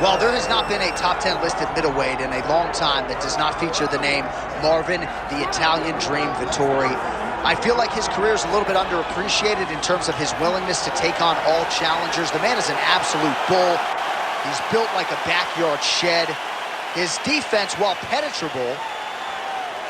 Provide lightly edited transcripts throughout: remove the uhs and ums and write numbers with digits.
Well, there has not been a top 10 listed middleweight in a long time that does not feature the name Marvin the Italian Dream Vettori. I feel like his career is a little bit underappreciated in terms of his willingness to take on all challengers. The man is an absolute bull. He's built like a backyard shed. His defense, while penetrable,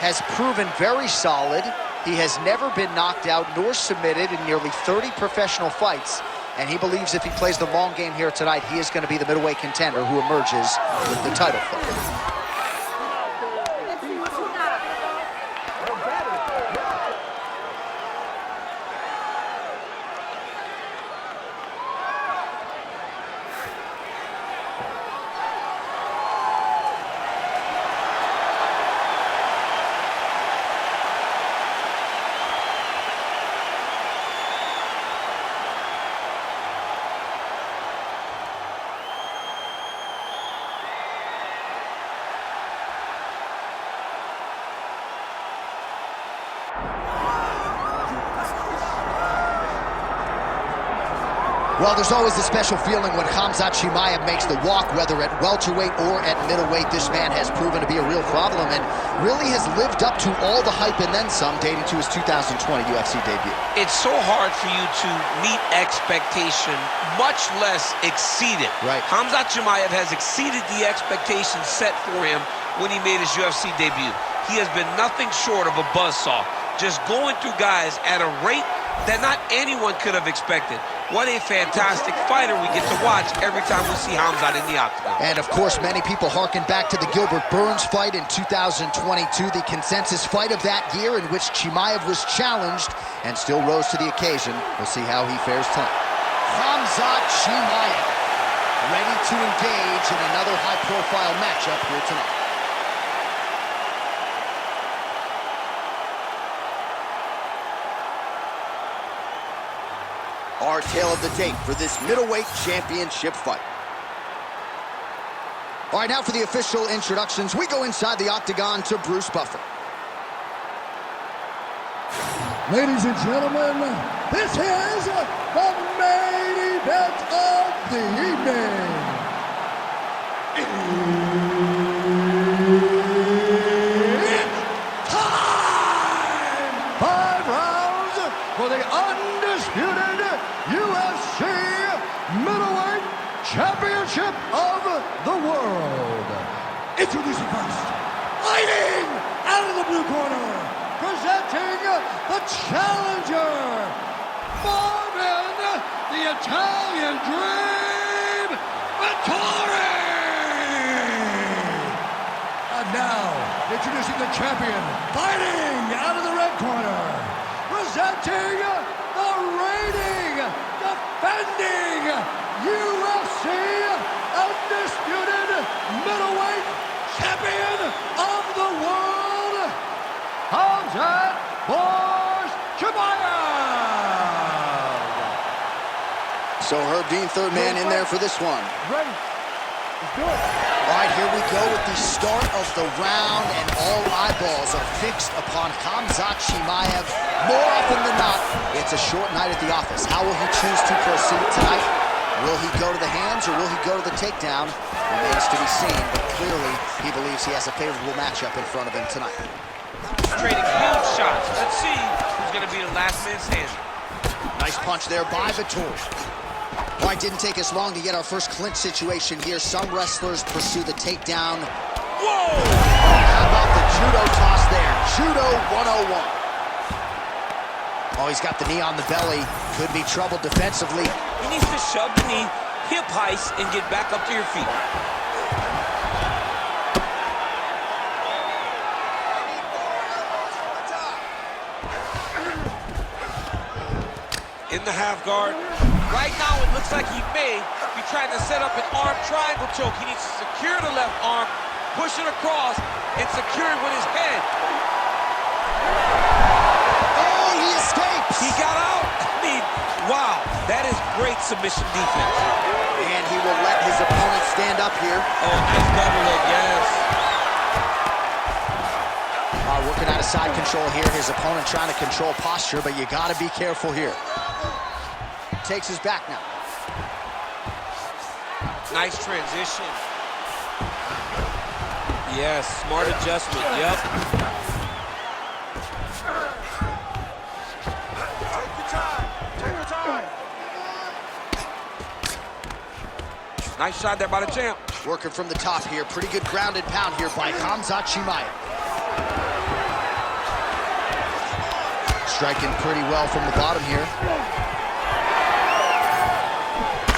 has proven very solid. He has never been knocked out nor submitted in nearly 30 professional fights. And he believes if he plays the long game here tonight, he is going to be the middleweight contender who emerges with the title fight. Well, there's always a special feeling when Khamzat Chimaev makes the walk, whether at welterweight or at middleweight. This man has proven to be a real problem and really has lived up to all the hype and then some, dating to his 2020 UFC debut. It's so hard for you to meet expectation, much less exceed it. Right. Khamzat Chimaev has exceeded the expectations set for him when he made his UFC debut. He has been nothing short of a buzzsaw, just going through guys at a rate that not anyone could have expected. What a fantastic fighter we get to watch every time we see Khamzat in the octagon. And of course, many people harken back to the Gilbert Burns fight in 2022, the consensus fight of that year in which Chimaev was challenged and still rose to the occasion. We'll see how he fares tonight. Khamzat Chimaev, ready to engage in another high-profile matchup here tonight. Our tale of the tape for this middleweight championship fight. All right, now for the official introductions. We go inside the octagon to Bruce Buffer. Ladies and gentlemen, this is the main event of the evening. It's time! 5 rounds for the undisputed UFC Middleweight Championship of the World. Introducing first, fighting out of the blue corner, presenting the challenger, Marvin the Italian Dream Vettori. And now, introducing the champion, fighting out of the red corner, presenting the reigning, defending UFC undisputed middleweight champion of the world, Khamzat Chimaev. So Herb Dean, third man in there for this one. Ready? Let's do it. All right, here we go with the start of the round, and all eyeballs are fixed upon Khamzat Chimaev. More often than not, it's a short night at the office. How will he choose to proceed tonight? Will he go to the hands or will he go to the takedown? Remains to be seen, but clearly he believes he has a favorable matchup in front of him tonight. Trading huge shots. Let's see who's going to be the last man standing. Nice punch there by Vettori. All right, didn't take us long to get our first clinch situation here. Some wrestlers pursue the takedown. Whoa! How about the judo toss there? Judo 101. Oh, he's got the knee on the belly. Could be trouble defensively. He needs to shove the knee, hip heist, and get back up to your feet. In the half guard. Right now, it looks like he may be trying to set up an arm triangle choke. He needs to secure the left arm, push it across, and secure it with his head. Oh, he escapes! He got out. I mean, wow, that is great submission defense. And he will let his opponent stand up here. Oh, nice double leg, yes. Working out of side control here. His opponent trying to control posture, but you got to be careful here. Takes his back now. Nice transition. Yes, smart adjustment, yep. Take your time. Nice shot there by the champ. Working from the top here. Pretty good grounded pound here by Khamzat Chimaev. Striking pretty well from the bottom here.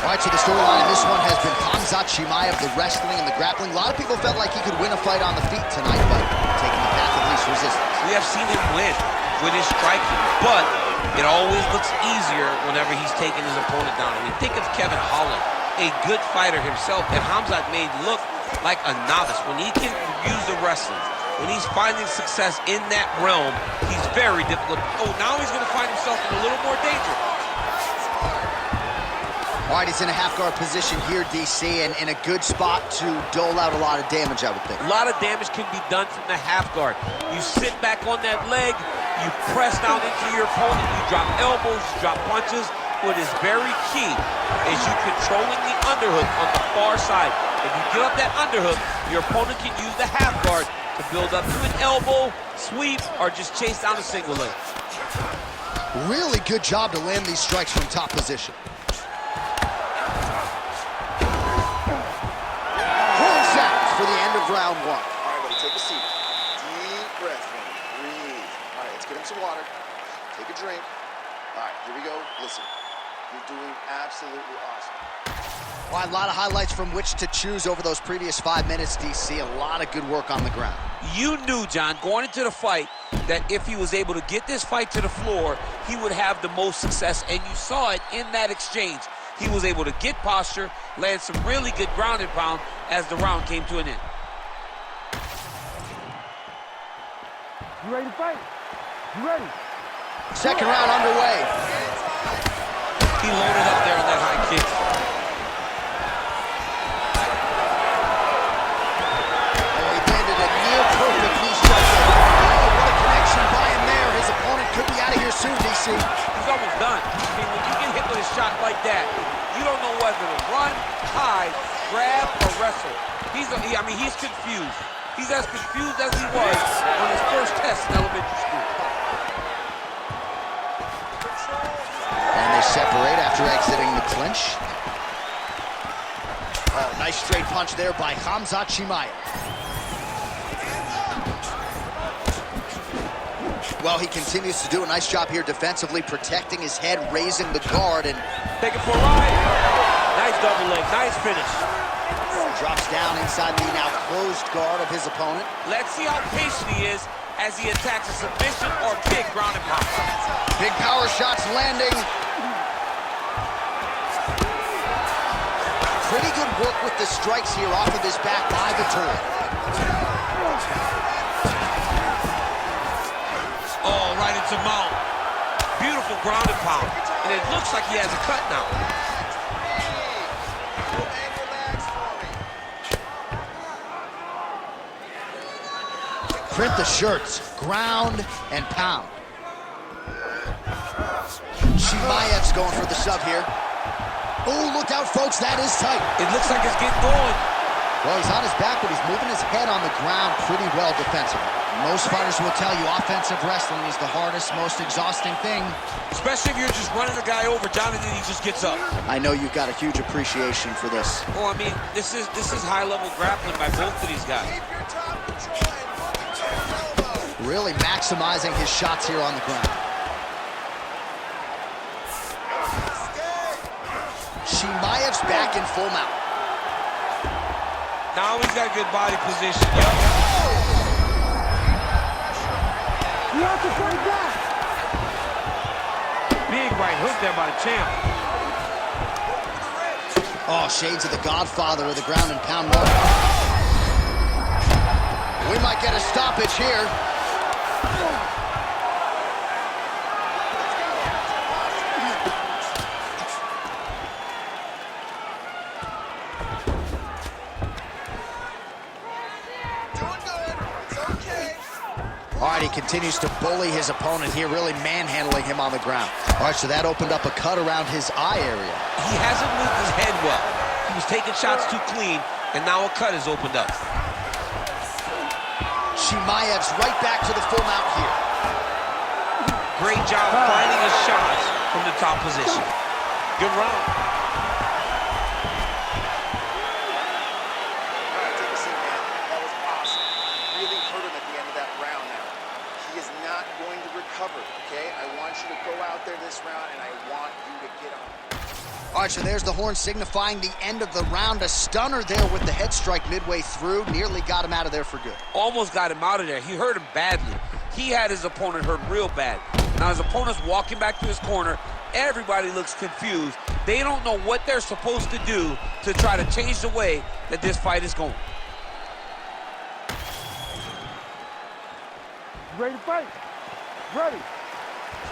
All right, so the storyline in this one has been Khamzat Chimaev, the wrestling and the grappling. A lot of people felt like he could win a fight on the feet tonight, but taking the path of least resistance. We have seen him win with his striking, but it always looks easier whenever he's taking his opponent down. I mean, think of Kevin Holland, a good fighter himself, and Khamzat made look like a novice. When he can use the wrestling, when he's finding success in that realm, he's very difficult. Oh, now he's going to find himself in a little more danger. All right, he's in a half-guard position here, DC, and in a good spot to dole out a lot of damage, I would think. A lot of damage can be done from the half guard. You sit back on that leg, you press down into your opponent, you drop elbows, you drop punches. What is very key is you controlling the underhook on the far side. If you give up that underhook, your opponent can use the half guard to build up to an elbow, sweep, or just chase down a single leg. Really good job to land these strikes from top position. For the end of round one. All right, buddy, take a seat. Deep breath, man. Breathe. All right, let's get him some water. Take a drink. All right, here we go. Listen, you're doing absolutely awesome. Well, a lot of highlights from which to choose over those previous 5 minutes, DC. A lot of good work on the ground. You knew, John, going into the fight, that if he was able to get this fight to the floor, he would have the most success, and you saw it in that exchange. He was able to get posture, land some really good ground and pound as the round came to an end. You ready to fight? You ready? Second round underway. He loaded up there on that high kick. Oh, he landed a near-perfect knee strike there. Oh, what a connection by him there. His opponent could be out of here soon, DC. He's almost done. I mean, when you get hit with a shot like that, you don't know whether to run, hide, grab, or wrestle. He's confused. He's as confused as he was on his first test in elementary school. And they separate after exiting the clinch. Oh, nice straight punch there by Khamzat Chimaev. Well, he continues to do a nice job here defensively, protecting his head, raising the guard, and take it for a ride. Nice double leg, nice finish. Drops down inside the now closed guard of his opponent. Let's see how patient he is as he attacks a submission or big ground and pound. Big power shots landing. Pretty good work with the strikes here off of his back by Vettori. Oh, right into mount. Beautiful ground and pound. And it looks like he has a cut now. Print the shirts, ground and pound. Chimaev's going for the sub here. Oh, look out, folks, that is tight. It looks like it's getting going. Well, he's on his back, but he's moving his head on the ground pretty well defensively. Most fighters will tell you offensive wrestling is the hardest, most exhausting thing. Especially if you're just running the guy over, John, and then he just gets up. I know you've got a huge appreciation for this. Oh, I mean, this is high-level grappling by both of these guys. Really maximizing his shots here on the ground. Chimaev's back in full mount. Now he's got good body position. Yep. You have to fight back. Big right hook there by the champ. Oh, shades of the godfather of the ground and pound mark. We might get a stoppage here. All right, he continues to bully his opponent here, really manhandling him on the ground. All right, so that opened up a cut around his eye area. He hasn't moved his head well. He was taking shots too clean, and now a cut has opened up. Chimaev's right back to the full mount here. Great job finding his shots from the top position. Good round. All right, take a seat, man. That was awesome. Really hurt him at the end of that round now. He is not going to recover, okay? I want you to go out there this round, and I want you to get on. All right, so there's the horn signifying the end of the round. A stunner there with the head strike midway through. Nearly got him out of there for good. Almost got him out of there. He hurt him badly. He had his opponent hurt real bad. Now his opponent's walking back to his corner. Everybody looks confused. They don't know what they're supposed to do to try to change the way that this fight is going. You ready to fight? Ready.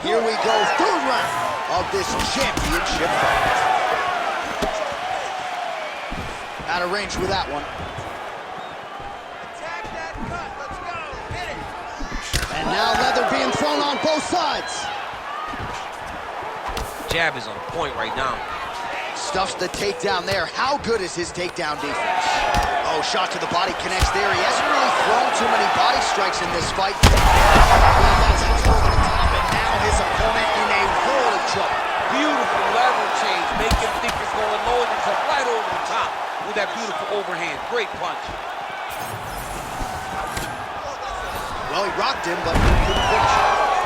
Here we go, third round of this championship fight. Out of range with that one. Attack that cut. Let's go. Hit it. And now leather being thrown on both sides. Jab is on point right now. Stuffs the takedown there. How good is his takedown defense? Oh, shot to the body connects there. He hasn't really thrown too many body strikes in this fight. That's over the top, and now his opponent in a world of trouble. Beautiful level change. Make him think it's going low, and it's up right over the top with that beautiful overhand. Great punch. Well, he rocked him, but couldn't finish.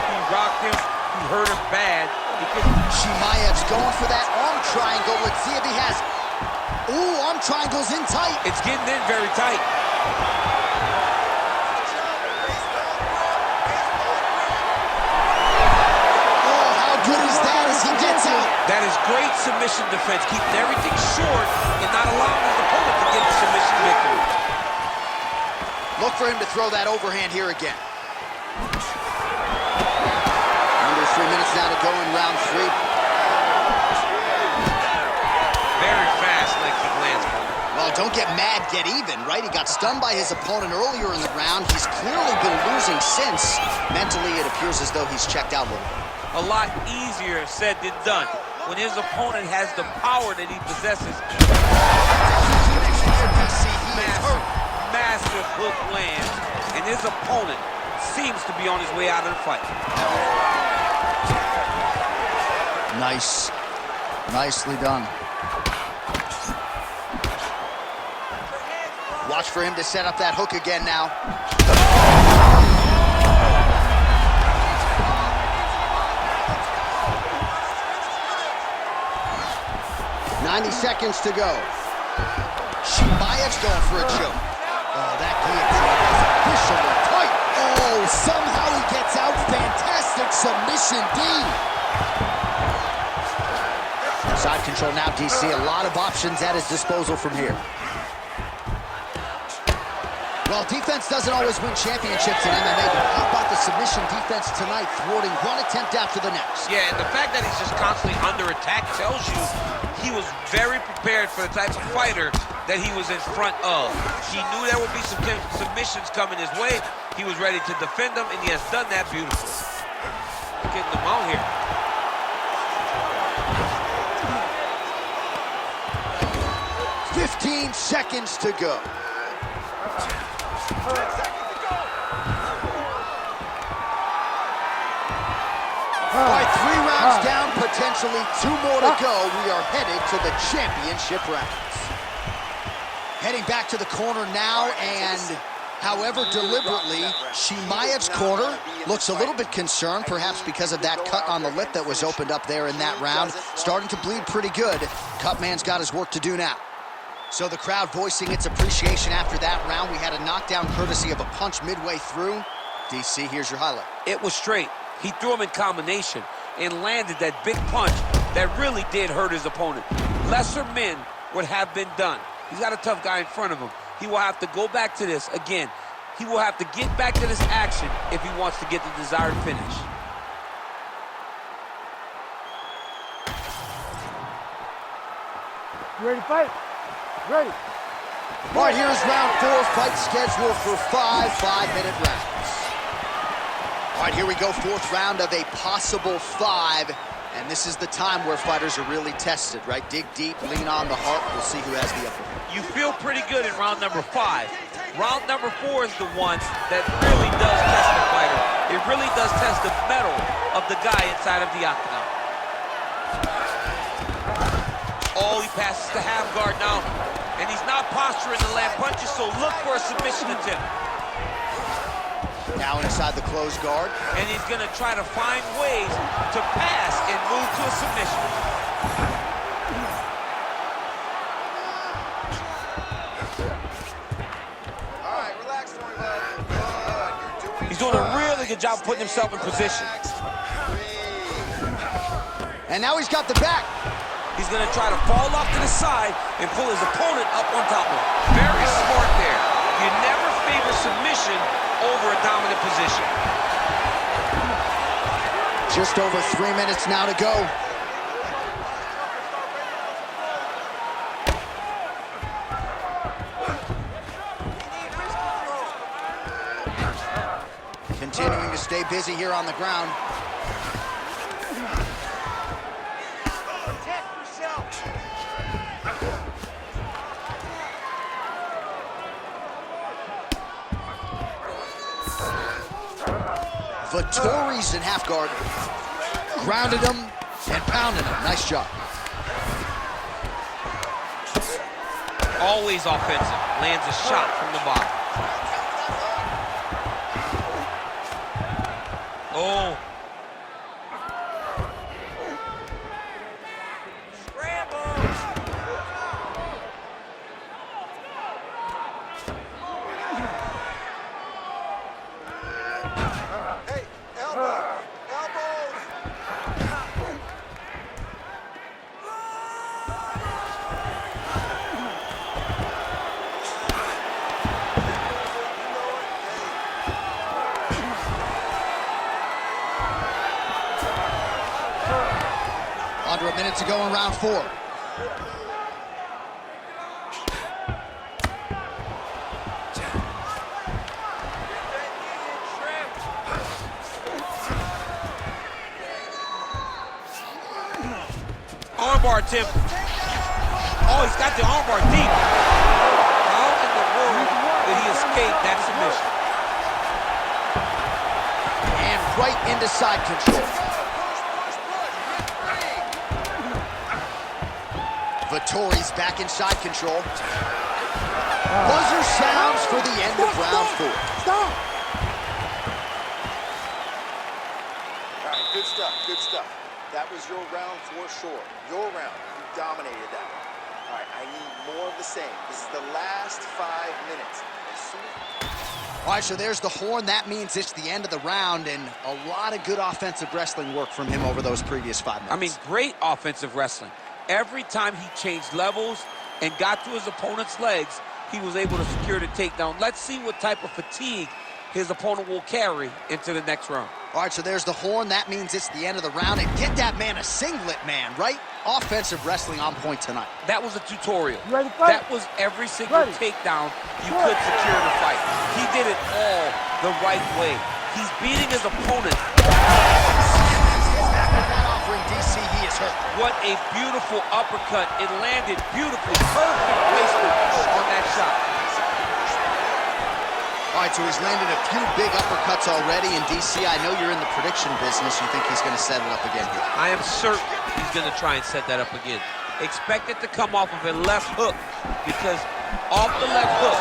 He rocked him. He hurt him bad. Chimaev's going for that arm triangle. Let's see if he has it. Ooh, arm triangle's in tight. It's getting in very tight. Oh, how good is that as he gets out? That is great submission defense, keeping everything short and not allowing his opponent to get the submission victory. Look for him to throw that overhand here again. Under 3 minutes now to go in round 3. Very fast leg kick lands. Well, don't get mad, get even, right? He got stunned by his opponent earlier in the round. He's clearly been losing since. Mentally, it appears as though he's checked out a little bit. A lot easier said than done when his opponent has the power that he possesses. Massive hook lands, and his opponent seems to be on his way out of the fight. Nice. Nicely done. Watch for him to set up that hook again now. 90 seconds to go. Chimaev's going for a choke. Oh, that guillotine is officially tight. Oh, somehow he gets out. Fantastic submission, D. Side control now, DC. A lot of options at his disposal from here. Well, defense doesn't always win championships in MMA, but how about the submission defense tonight, thwarting one attempt after the next? Yeah, and the fact that he's just constantly under attack tells you he was very prepared for the type of fighter that he was in front of. He knew there would be some submissions coming his way. He was ready to defend them, and he has done that beautifully. Getting them out here. "15 seconds to go. All right, 3 rounds down, potentially 2 more to go. We are headed to the championship rounds. Heading back to the corner now, and however deliberately, Chimaev's corner looks a little bit concerned, perhaps because of that cut on the lip that was opened up there in that round. Starting to bleed pretty good. Cutman's got his work to do now. So the crowd voicing its appreciation after that round. We had a knockdown courtesy of a punch midway through. DC, here's your highlight. It was straight. He threw him in combination and landed that big punch that really did hurt his opponent. Lesser men would have been done. He's got a tough guy in front of him. He will have to go back to this again. He will have to get back to this action if he wants to get the desired finish. You ready to fight? Ready. All right, here's round 4, fight scheduled for 5 5-minute rounds. All right, here we go, 4th round of a possible 5. And this is the time where fighters are really tested, right? Dig deep, lean on the heart. We'll see who has the upper hand. You feel pretty good in round number 5. Round number 4 is the one that really does test the fighter. It really does test the mettle of the guy inside of the octagon. Oh, he passes the half guard now. And he's not posturing to land punches, so look for a submission attempt. Now inside the closed guard. And he's gonna try to find ways to pass and move to a submission. All right, relax for me, bud. He's doing a really good job putting himself in position. And now he's got the back. He's gonna try to fall off to the side and pull his opponent up on top of him. Very smart there. You never favor submission over a dominant position. Just over 3 minutes now to go. Continuing to stay busy here on the ground. Vettori's in half guard. Grounded him and pounded him. Nice job. Always offensive. Lands a shot from the bottom. Oh. Under a minute to go in round 4. Armbar attempt. Oh, he's got the armbar deep. How in the world did he escape that submission? And right into side control. Vettori's back in side control. Buzzer sounds for the end of round 4. Stop! All right, good stuff, good stuff. That was your round for sure. Your round. You dominated that one. All right, I need more of the same. This is the last 5 minutes. All right, so there's the horn. That means it's the end of the round, and a lot of good offensive wrestling work from him over those previous 5 minutes. I mean, great offensive wrestling. Every time he changed levels and got to his opponent's legs, he was able to secure the takedown. Let's see what type of fatigue his opponent will carry into the next round. All right, so there's the horn. That means it's the end of the round. And get that man a singlet, man, right? Offensive wrestling on point tonight. That was a tutorial. You ready to fight? That was every single takedown you could secure in the fight. He did it all the right way. He's beating his opponent. Offering DC, he is hurt. What a beautiful uppercut. It landed beautifully. Perfect placement on that shot. All right, so he's landed a few big uppercuts already. And DC, I know you're in the prediction business. You think he's going to set it up again here? I am certain he's going to try and set that up again. Expect it to come off of a left hook, because off the left hook,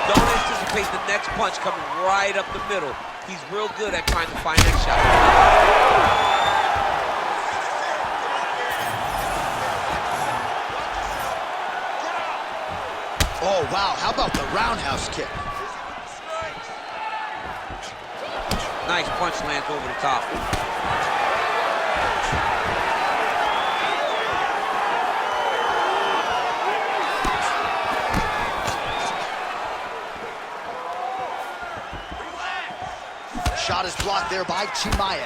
don't anticipate the next punch coming right up the middle. He's real good at trying to find that shot. Oh, wow. How about the roundhouse kick? Nice punch lands over the top. Shot is blocked there by Chimaev.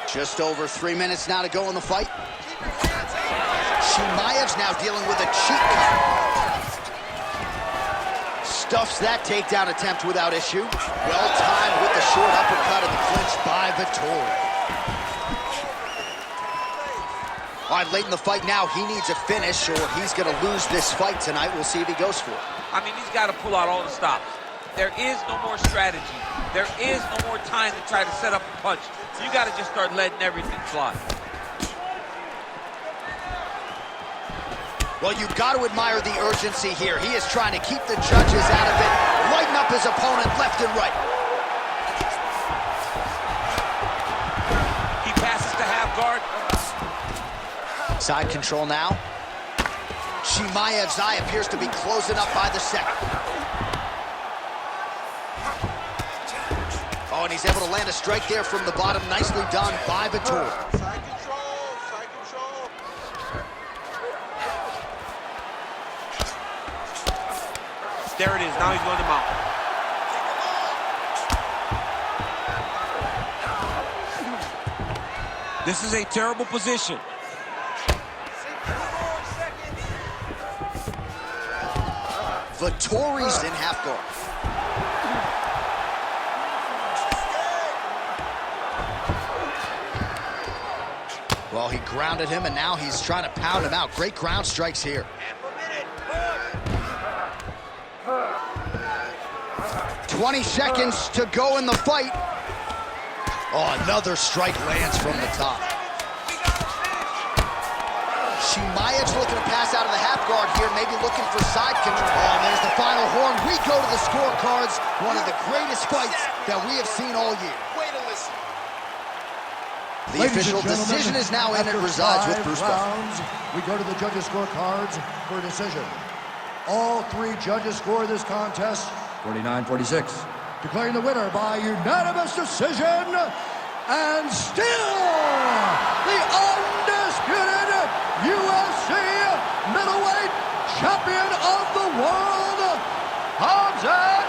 Just over 3 minutes now to go in the fight. Chimaev's now dealing with a cheek cut. Stuffs that takedown attempt without issue. Well timed with the short uppercut and the clinch by Vettori. All right, late in the fight now, he needs a finish or he's going to lose this fight tonight. We'll see if he goes for it. I mean, he's got to pull out all the stops. There is no more strategy. There is no more time to try to set up a punch. You got to just start letting everything fly. Well, you've got to admire the urgency here. He is trying to keep the judges out of it, lighten up his opponent left and right. He passes to half guard. Side control now. Chimaev's eye appears to be closing up by the second. Oh, and he's able to land a strike there from the bottom. Nicely done by Vettori. Side control, side control. There it is. Now he's going to mount. This is a terrible position. Vettori's in half guard. Well, he grounded him, and now he's trying to pound him out. Great ground strikes here. 20 seconds to go in the fight. Oh, another strike lands from the top. Chimaev's looking to pass out of the half guard here, maybe looking for side control. Oh, and there's the final horn. We go to the scorecards. One of the greatest fights that we have seen all year. Way to listen. The official decision is now in and resides with Bruce Buffer. We go to the judges' scorecards for a decision. All three judges score this contest 49-46. Declaring the winner by unanimous decision, and still the undisputed UFC middleweight champion of the world, Khamzat